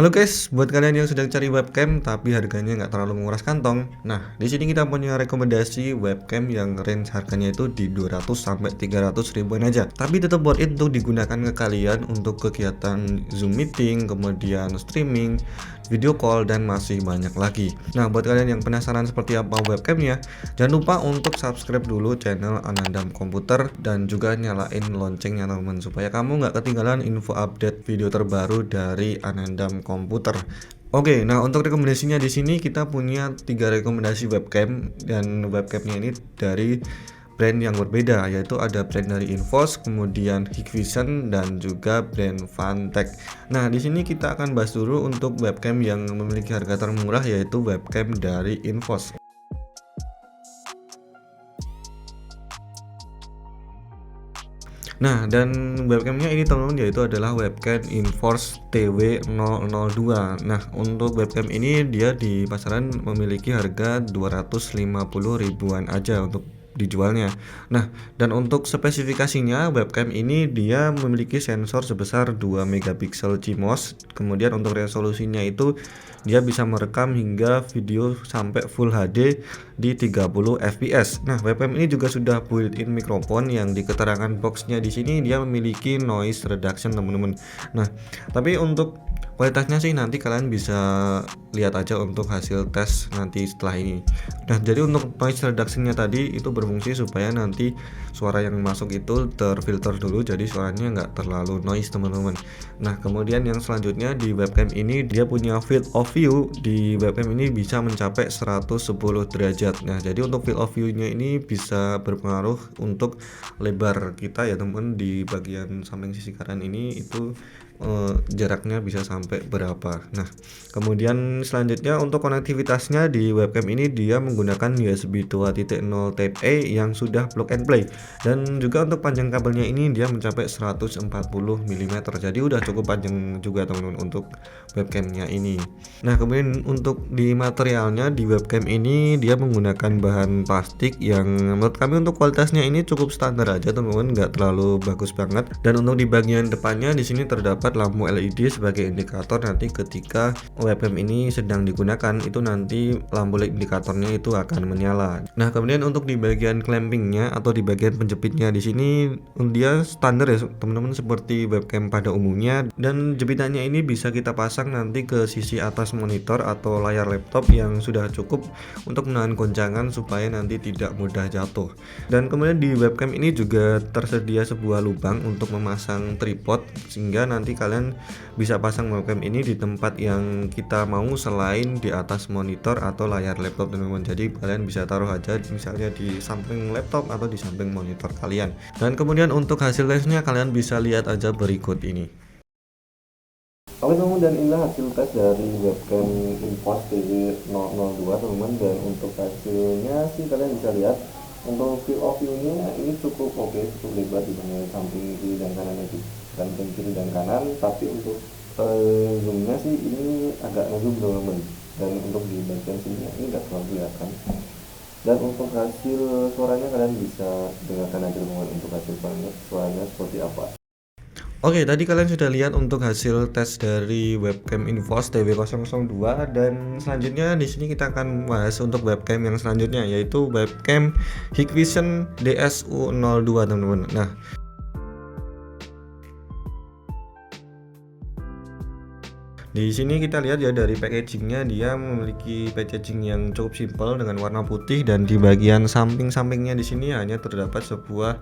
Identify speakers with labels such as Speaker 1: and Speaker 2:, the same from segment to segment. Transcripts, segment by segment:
Speaker 1: Halo guys, buat kalian yang sedang cari webcam tapi harganya nggak terlalu menguras kantong. Nah, di sini kita punya rekomendasi webcam yang range harganya itu di 200 sampai 300 ribuan aja. Tapi tetap worth it untuk digunakan ke kalian untuk kegiatan Zoom meeting, kemudian streaming, video call, dan masih banyak lagi. Nah, buat kalian yang penasaran seperti apa webcamnya, jangan lupa untuk subscribe dulu channel Anandam Komputer dan juga nyalain loncengnya teman-teman, supaya kamu nggak ketinggalan info update video terbaru dari Anandam Komputer. Oke, nah untuk rekomendasinya di sini kita punya 3 rekomendasi webcam, dan webcamnya ini dari brand yang berbeda, yaitu ada brand dari Infos, kemudian Hikvision, dan juga brand Fantech. Nah, di sini kita akan bahas dulu untuk webcam yang memiliki harga termurah, yaitu webcam dari Infos. Nah, dan webcamnya ini teman-teman yaitu adalah webcam Inforce TW002. Nah, untuk webcam ini dia di pasaran memiliki harga 250 ribuan aja untuk dijualnya. Nah, dan untuk spesifikasinya webcam ini dia memiliki sensor sebesar 2 megapiksel CMOS. Kemudian untuk resolusinya itu dia bisa merekam hingga video sampai Full HD di 30 fps. Nah, webcam ini juga sudah built-in mikrofon yang di keterangan boxnya di sini dia memiliki noise reduction teman-teman. Nah, tapi untuk kualitasnya sih nanti kalian bisa lihat aja untuk hasil tes nanti setelah ini. Nah, jadi untuk noise reductionnya tadi itu berfungsi supaya nanti suara yang masuk itu terfilter dulu, jadi suaranya nggak terlalu noise teman-teman. Nah, kemudian yang selanjutnya di webcam ini dia punya field of view. Di webcam ini bisa mencapai 110 derajat. Nah, jadi untuk field of view-nya ini bisa berpengaruh untuk lebar kita ya teman-teman. Di bagian samping sisi kanan ini itu jaraknya bisa sampai berapa. Nah, kemudian selanjutnya untuk konektivitasnya di webcam ini dia menggunakan USB 2.0 Type A yang sudah plug and play, dan juga untuk panjang kabelnya ini dia mencapai 140 mm, jadi udah cukup panjang juga teman-teman untuk webcamnya ini. Nah, kemudian untuk di materialnya di webcam ini dia menggunakan bahan plastik yang menurut kami untuk kualitasnya ini cukup standar aja teman-teman, nggak terlalu bagus banget. Dan untuk di bagian depannya di sini terdapat lampu LED sebagai indikator nanti ketika webcam ini sedang digunakan itu nanti lampu indikatornya itu akan menyala. Nah, kemudian untuk di bagian clampingnya atau di bagian penjepitnya di sini dia standar ya teman-teman seperti webcam pada umumnya, dan jepitannya ini bisa kita pasang nanti ke sisi atas monitor atau layar laptop yang sudah cukup untuk menahan goncangan supaya nanti tidak mudah jatuh. Dan kemudian di webcam ini juga tersedia sebuah lubang untuk memasang tripod, sehingga nanti kalian bisa pasang webcam ini di tempat yang kita mau selain di atas monitor atau layar laptop teman-teman. Jadi kalian bisa taruh aja misalnya di samping laptop atau di samping monitor kalian. Dan kemudian untuk hasil tesnya kalian bisa lihat aja berikut ini. Oke teman-teman, dan inilah hasil tes dari webcam Infos TW002 teman-teman. Dan untuk hasilnya sih kalian bisa lihat untuk field of view-nya ini cukup oke, cukup lebar di samping kiri dan kanannya di samping kiri dan kanan. Tapi untuk zoomnya sih ini agak ngezoom teman-teman, dan untuk di bagian sini ini nggak terlalu kelihatan. Dan untuk hasil suaranya kalian bisa dengarkan aja teman-teman untuk hasil suaranya seperti apa. Oke, tadi kalian sudah lihat untuk hasil tes dari webcam Infos TW002, dan selanjutnya di sini kita akan bahas untuk webcam yang selanjutnya, yaitu webcam Hikvision DSU02 teman-teman. Nah, di sini kita lihat ya dari packagingnya, dia memiliki packaging yang cukup simpel dengan warna putih, dan di bagian samping-sampingnya di sini hanya terdapat sebuah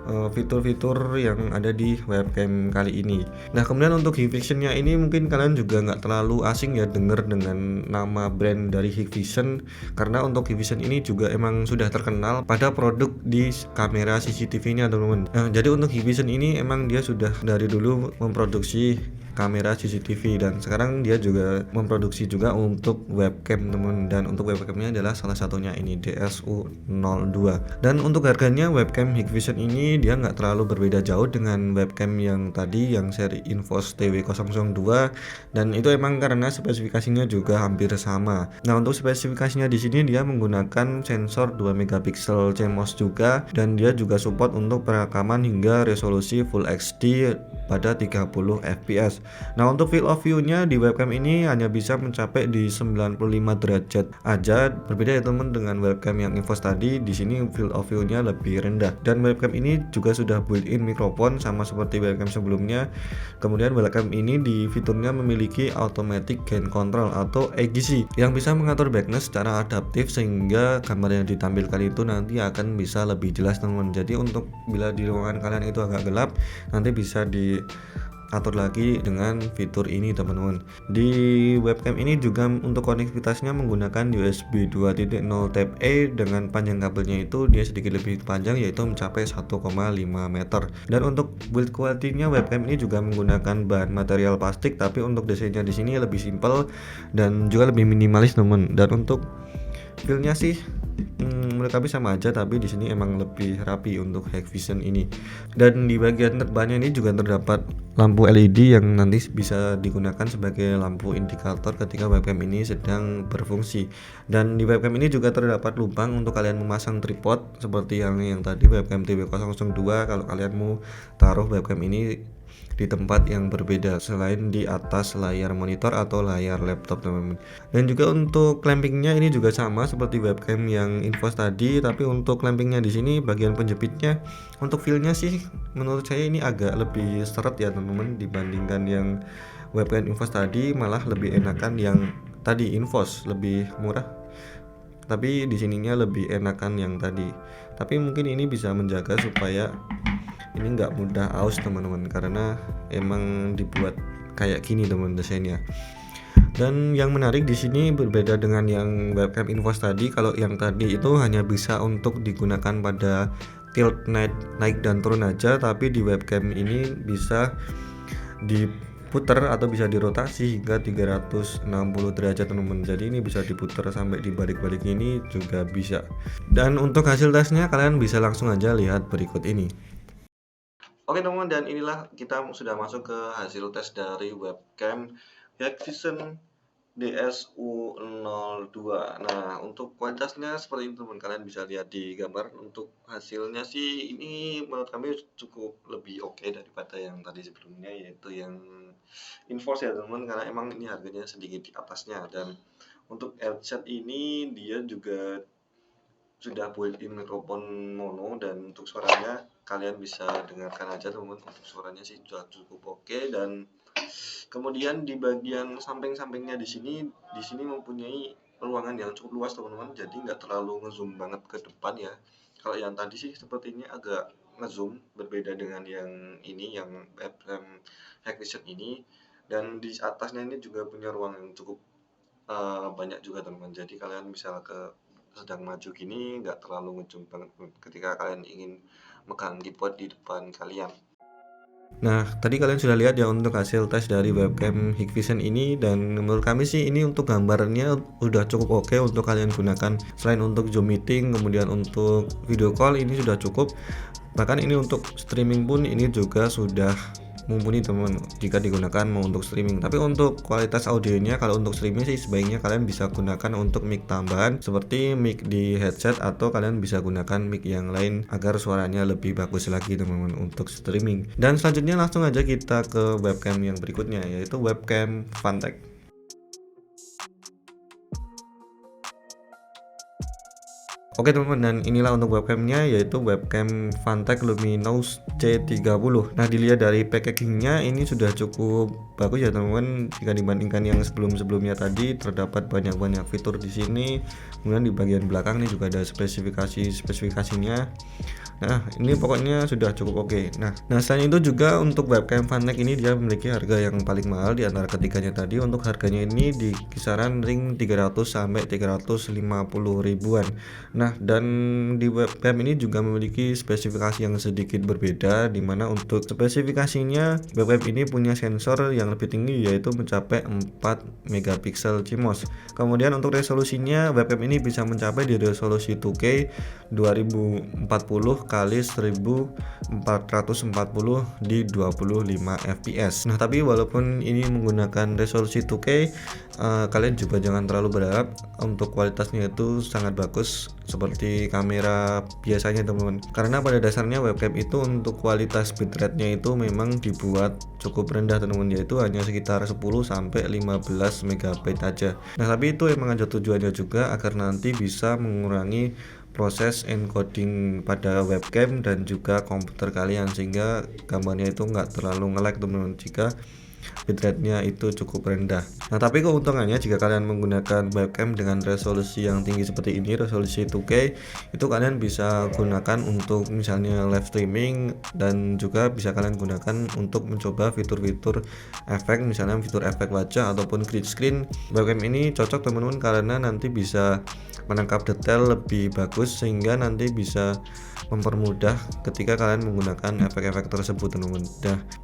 Speaker 1: fitur-fitur yang ada di webcam kali ini. Nah, kemudian untuk Hikvision-nya ini mungkin kalian juga nggak terlalu asing ya dengar dengan nama brand dari Hikvision, karena untuk Hikvision ini juga emang sudah terkenal pada produk di kamera CCTV-nya teman-teman. Nah, jadi untuk Hikvision ini emang dia sudah dari dulu memproduksi kamera CCTV, dan sekarang dia juga memproduksi juga untuk webcam teman, dan untuk webcamnya adalah salah satunya ini DSU02. Dan untuk harganya webcam Hikvision ini dia nggak terlalu berbeda jauh dengan webcam yang tadi yang seri Infos TW002, dan itu emang karena spesifikasinya juga hampir sama. Nah, untuk spesifikasinya di sini dia menggunakan sensor 2 megapiksel CMOS juga, dan dia juga support untuk perekaman hingga resolusi Full HD pada 30 fps. Nah, untuk field of view-nya di webcam ini hanya bisa mencapai di 95 derajat aja. Berbeda ya teman dengan webcam yang Invos tadi, di sini field of view-nya lebih rendah. Dan webcam ini juga sudah built-in mikrofon sama seperti webcam sebelumnya. Kemudian webcam ini di fiturnya memiliki automatic gain control atau AGC yang bisa mengatur brightness secara adaptif sehingga gambar yang ditampilkan itu nanti akan bisa lebih jelas teman. Jadi untuk bila di ruangan kalian itu agak gelap, nanti bisa diatur lagi dengan fitur ini teman-teman. Di webcam ini juga untuk konektivitasnya menggunakan USB 2.0 Type A dengan panjang kabelnya itu dia sedikit lebih panjang, yaitu mencapai 1,5 meter. Dan untuk build quality-nya webcam ini juga menggunakan bahan material plastik, tapi untuk desainnya di sini lebih simple dan juga lebih minimalis teman. Dan untuk feel-nya sih menurut kami sama aja, tapi di sini emang lebih rapi untuk Hikvision ini. Dan di bagian depannya ini juga terdapat lampu LED yang nanti bisa digunakan sebagai lampu indikator ketika webcam ini sedang berfungsi. Dan di webcam ini juga terdapat lubang untuk kalian memasang tripod seperti yang tadi webcam TW002 kalau kalian mau taruh webcam ini di tempat yang berbeda selain di atas layar monitor atau layar laptop teman-teman. Dan juga untuk clampingnya ini juga sama seperti webcam yang Invos tadi, tapi untuk clampingnya di sini bagian penjepitnya untuk feel-nya sih menurut saya ini agak lebih seret ya teman-teman dibandingkan yang webcam Invos tadi. Malah lebih enakan yang tadi Invos, lebih murah, tapi di sininya lebih enakan yang tadi. Tapi mungkin ini bisa menjaga supaya ini nggak mudah aus teman-teman, karena emang dibuat kayak gini teman desainnya. Dan yang menarik di sini berbeda dengan yang webcam Invos tadi. Kalau yang tadi itu hanya bisa untuk digunakan pada tilt naik dan turun aja, tapi di webcam ini bisa diputer atau bisa dirotasi hingga 360 derajat teman-teman. Jadi ini bisa diputer sampai dibalik-balik ini juga bisa. Dan untuk hasil tesnya kalian bisa langsung aja lihat berikut ini. Oke teman-teman, dan inilah kita sudah masuk ke hasil tes dari webcam Hikvision DSU02. Nah, untuk kualitasnya seperti ini teman, kalian bisa lihat di gambar. Untuk hasilnya sih ini menurut kami cukup lebih oke daripada yang tadi sebelumnya, yaitu yang Invos ya teman, karena emang ini harganya sedikit di atasnya. Dan untuk headset ini dia juga sudah built-in mikrofon mono, dan untuk suaranya kalian bisa dengarkan aja teman-teman. Untuk suaranya sih sudah cukup oke. Dan kemudian di bagian samping-sampingnya di sini mempunyai ruangan yang cukup luas teman-teman, jadi nggak terlalu ngezoom banget ke depan ya. Kalau yang tadi sih sepertinya agak ngezoom, berbeda dengan yang ini yang webcam Hikvision ini. Dan di atasnya ini juga punya ruang yang cukup banyak juga teman-teman, jadi kalian bisa sedang maju gini nggak terlalu ngezoom banget ketika kalian ingin megang keyboard di depan kalian. Nah, tadi kalian sudah lihat ya untuk hasil tes dari webcam Hikvision ini, dan menurut kami sih ini untuk gambarnya udah cukup oke untuk kalian gunakan. Selain untuk Zoom meeting, kemudian untuk video call ini sudah cukup. Bahkan ini untuk streaming pun ini juga sudah mumpuni teman jika digunakan mau untuk streaming. Tapi untuk kualitas audionya, kalau untuk streaming sih sebaiknya kalian bisa gunakan untuk mic tambahan seperti mic di headset, atau kalian bisa gunakan mic yang lain agar suaranya lebih bagus lagi teman-teman untuk streaming. Dan selanjutnya langsung aja kita ke webcam yang berikutnya, yaitu webcam Phanteks. Oke teman-teman, dan inilah untuk webcamnya, yaitu webcam Phanteks Luminous C30. Nah, dilihat dari packagingnya ini sudah cukup bagus ya teman-teman jika dibandingkan yang sebelum-sebelumnya tadi. Terdapat banyak fitur di sini. Kemudian di bagian belakang ini juga ada spesifikasinya. Nah, ini pokoknya sudah cukup oke. Nah, selain itu juga untuk webcam Phanteks ini dia memiliki harga yang paling mahal di antara ketiganya tadi. Untuk harganya ini di kisaran ring 300 sampai 350 ribuan. Nah, dan di webcam ini juga memiliki spesifikasi yang sedikit berbeda, dimana untuk spesifikasinya webcam ini punya sensor yang lebih tinggi, yaitu mencapai 4 megapiksel CMOS. Kemudian untuk resolusinya webcam ini bisa mencapai di resolusi 2K 2040 kali 1440 di 25 fps. Nah tapi walaupun ini menggunakan resolusi 2K, kalian juga jangan terlalu berharap untuk kualitasnya itu sangat bagus seperti kamera biasanya teman-teman, karena pada dasarnya webcam itu untuk kualitas bitrate-nya itu memang dibuat cukup rendah teman-teman, yaitu hanya sekitar 10 sampai 15 MB aja. Nah tapi itu emang ada tujuannya juga agar nanti bisa mengurangi proses encoding pada webcam dan juga komputer kalian, sehingga gambarnya itu nggak terlalu nge-lag teman-teman jika bitrate-nya itu cukup rendah. Nah tapi keuntungannya jika kalian menggunakan webcam dengan resolusi yang tinggi seperti ini, resolusi 2K, itu kalian bisa gunakan untuk misalnya live streaming, dan juga bisa kalian gunakan untuk mencoba fitur-fitur efek, misalnya fitur efek wajah ataupun green screen. Webcam ini cocok teman-teman karena nanti bisa menangkap detail lebih bagus, sehingga nanti bisa mempermudah ketika kalian menggunakan efek-efek tersebut teman-teman.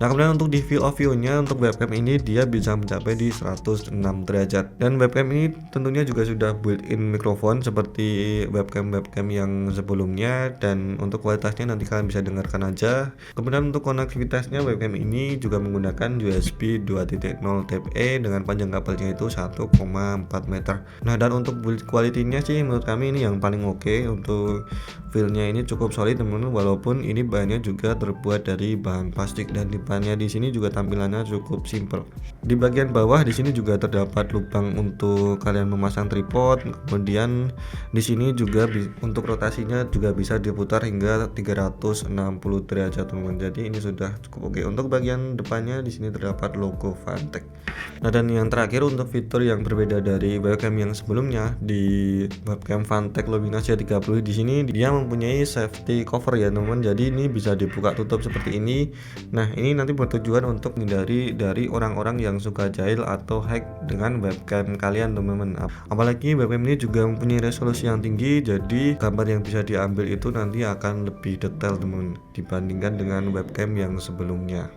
Speaker 1: Nah kemudian untuk di field of view-nya untuk webcam ini dia bisa mencapai di 106 derajat, dan webcam ini tentunya juga sudah built-in mikrofon seperti webcam-webcam yang sebelumnya, dan untuk kualitasnya nanti kalian bisa dengarkan aja. Kemudian untuk konektivitasnya webcam ini juga menggunakan USB 2.0 Type A dengan panjang kabelnya itu 1,4 meter. Nah dan untuk build quality-nya sih menurut kami ini yang paling oke. Untuk feel-nya ini cukup solid teman-teman, walaupun ini bahannya juga terbuat dari bahan plastik, dan depannya di sini juga tampilannya cukup simple. Di bagian bawah di sini juga terdapat lubang untuk kalian memasang tripod. Kemudian di sini juga untuk rotasinya juga bisa diputar hingga 360 derajat teman-teman. Jadi ini sudah cukup oke. Untuk bagian depannya di sini terdapat logo Phanteks. Nah dan yang terakhir untuk fitur yang berbeda dari webcam yang sebelumnya, di webcam Phanteks Luminas Y30 di sini dia mempunyai safety cover ya teman-teman. Jadi ini bisa dibuka tutup seperti ini. Nah ini nanti bertujuan untuk menghindari dari orang-orang yang suka jahil atau hack dengan webcam kalian teman-teman. Apalagi webcam ini juga mempunyai resolusi yang tinggi, jadi gambar yang bisa diambil itu nanti akan lebih detail teman-teman dibandingkan dengan webcam yang sebelumnya.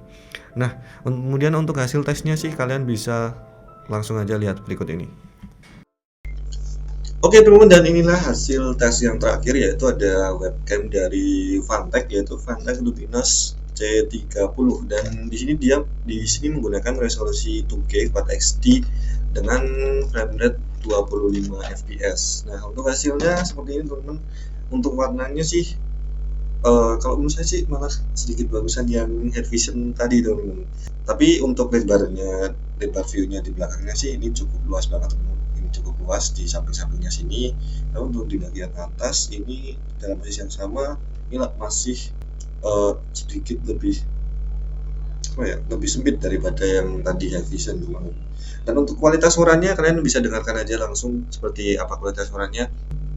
Speaker 1: Nah kemudian untuk hasil tesnya sih kalian bisa langsung aja lihat berikut ini. Oke teman-teman, dan inilah hasil tes yang terakhir, yaitu ada webcam dari Phanteks, yaitu Phanteks Luminas C30, dan di sini menggunakan resolusi 2K 4XD dengan frame rate 25 fps. Nah untuk hasilnya seperti ini teman-teman. Untuk warnanya sih kalau menurut saya sih malah sedikit bagusan yang head vision tadi teman-teman. Tapi untuk lebar view-nya di belakangnya sih ini cukup luas banget teman-teman. Cukup luas di samping-sampingnya sini. Namun untuk di bagian atas ini dalam posisi yang sama ini masih sedikit lebih lebih sempit daripada yang tadi head vision teman-teman. Dan untuk kualitas suaranya kalian bisa dengarkan aja langsung seperti apa kualitas suaranya.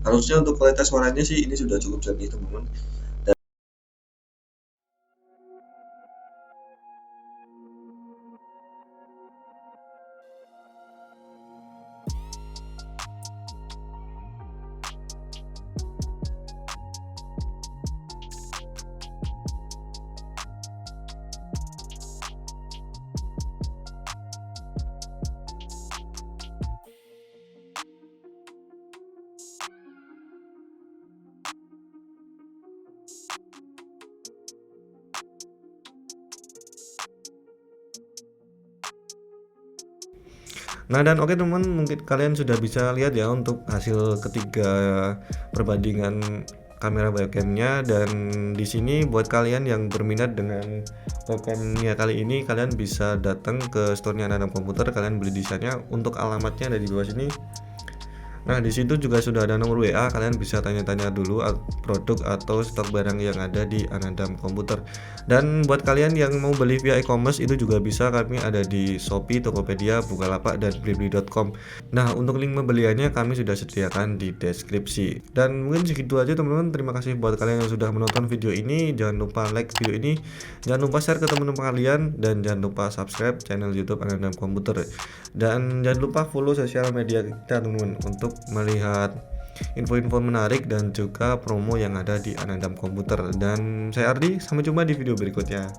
Speaker 1: Harusnya untuk kualitas suaranya sih ini sudah cukup jernih teman-teman. Nah dan oke teman, mungkin kalian sudah bisa lihat ya untuk hasil ketiga perbandingan kamera webcamnya. Dan di sini buat kalian yang berminat dengan webcamnya kali ini, kalian bisa datang ke store-nya Anandam Komputer, kalian beli di sana. Untuk alamatnya ada di bawah sini. Nah di situ juga sudah ada nomor WA, kalian bisa tanya-tanya dulu produk atau stok barang yang ada di Anandam Komputer. Dan buat kalian yang mau beli via e-commerce itu juga bisa, kami ada di Shopee, Tokopedia, Bukalapak, dan Blibli.com. Nah untuk link pembeliannya kami sudah sediakan di deskripsi. Dan mungkin segitu aja teman-teman. Terima kasih buat kalian yang sudah menonton video ini. Jangan lupa like video ini, jangan lupa share ke teman-teman kalian, dan jangan lupa subscribe channel YouTube Anandam Komputer. Dan jangan lupa follow sosial media kita teman-teman untuk melihat info-info menarik dan juga promo yang ada di Anandam Komputer. Dan saya Ardi, sampai jumpa di video berikutnya.